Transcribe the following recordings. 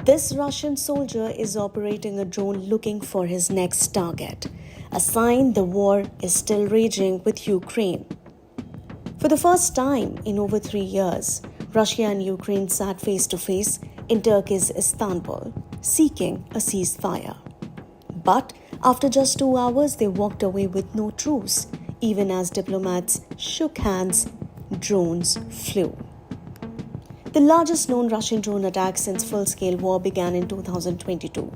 This Russian soldier is operating a drone looking for his next target, a sign the war is still raging with Ukraine. For the first time in over 3 years, Russia and Ukraine sat face to face in Turkey's Istanbul, seeking a ceasefire. But after just 2 hours, they walked away with no truce. Even as diplomats shook hands, drones flew. The largest known Russian drone attack since full-scale war began in 2022,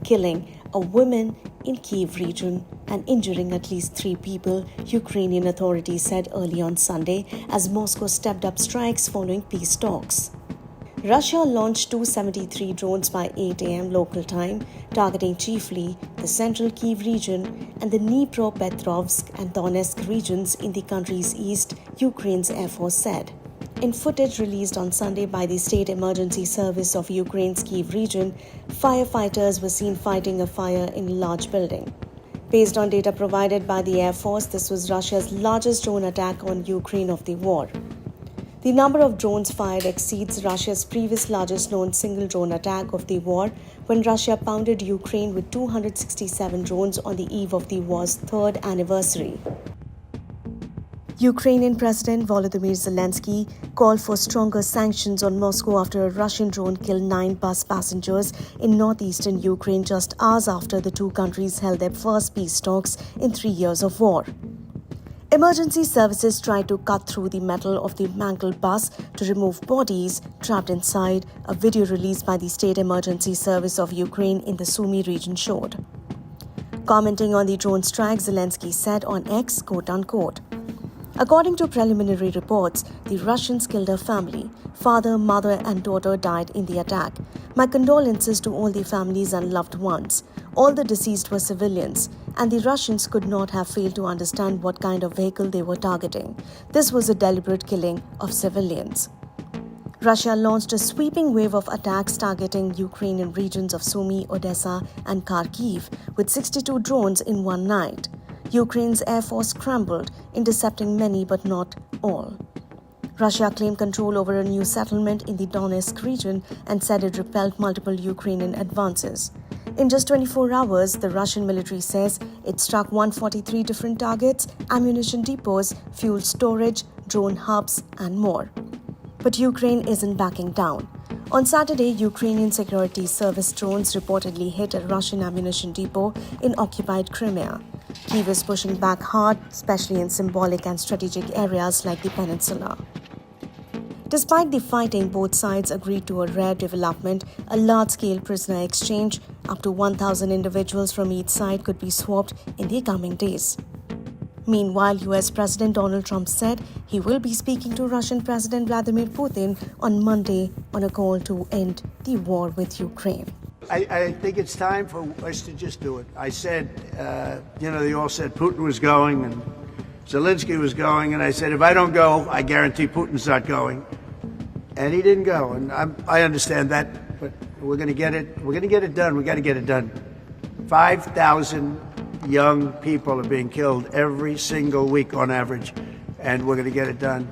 killing a woman in Kyiv region and injuring at least 3 people, Ukrainian authorities said early on Sunday as Moscow stepped up strikes following peace talks. Russia launched 273 drones by 8 a.m. local time, targeting chiefly the central Kyiv region and the Dnipropetrovsk and Donetsk regions in the country's east, Ukraine's Air Force said. In footage released on Sunday by the State Emergency Service of Ukraine's Kyiv region, firefighters were seen fighting a fire in a large building. Based on data provided by the Air Force, this was Russia's largest drone attack on Ukraine of the war. The number of drones fired exceeds Russia's previous largest known single drone attack of the war, when Russia pounded Ukraine with 267 drones on the eve of the war's 3rd anniversary. Ukrainian President Volodymyr Zelensky called for stronger sanctions on Moscow after a Russian drone killed 9 bus passengers in northeastern Ukraine just hours after the two countries held their first peace talks in 3 years of war. Emergency services tried to cut through the metal of the mangled bus to remove bodies trapped inside, a video released by the State Emergency Service of Ukraine in the Sumy region showed. Commenting on the drone strike, Zelensky said on X, quote-unquote, "According to preliminary reports, the Russians killed a family. Father, mother, and daughter died in the attack. My condolences to all the families and loved ones. All the deceased were civilians, and the Russians could not have failed to understand what kind of vehicle they were targeting. This was a deliberate killing of civilians." Russia launched a sweeping wave of attacks targeting Ukrainian regions of Sumy, Odessa, and Kharkiv, with 62 drones in one night. Ukraine's Air Force scrambled, intercepting many but not all. Russia claimed control over a new settlement in the Donetsk region and said it repelled multiple Ukrainian advances. In just 24 hours, the Russian military says it struck 143 different targets, ammunition depots, fuel storage, drone hubs, and more. But Ukraine isn't backing down. On Saturday, Ukrainian security service drones reportedly hit a Russian ammunition depot in occupied Crimea. Kyiv is pushing back hard, especially in symbolic and strategic areas like the peninsula. Despite the fighting, both sides agreed to a rare development, a large-scale prisoner exchange. Up to 1,000 individuals from each side could be swapped in the coming days. Meanwhile, US President Donald Trump said he will be speaking to Russian President Vladimir Putin on Monday on a call to end the war with Ukraine. I think it's time for us to just do it. I said, they all said Putin was going and Zelensky was going, and I said, if I don't go, I guarantee Putin's not going. And he didn't go, and I understand that, but we're going to get it. We're going to get it done. We got to get it done. 5,000 young people are being killed every single week on average, and we're going to get it done.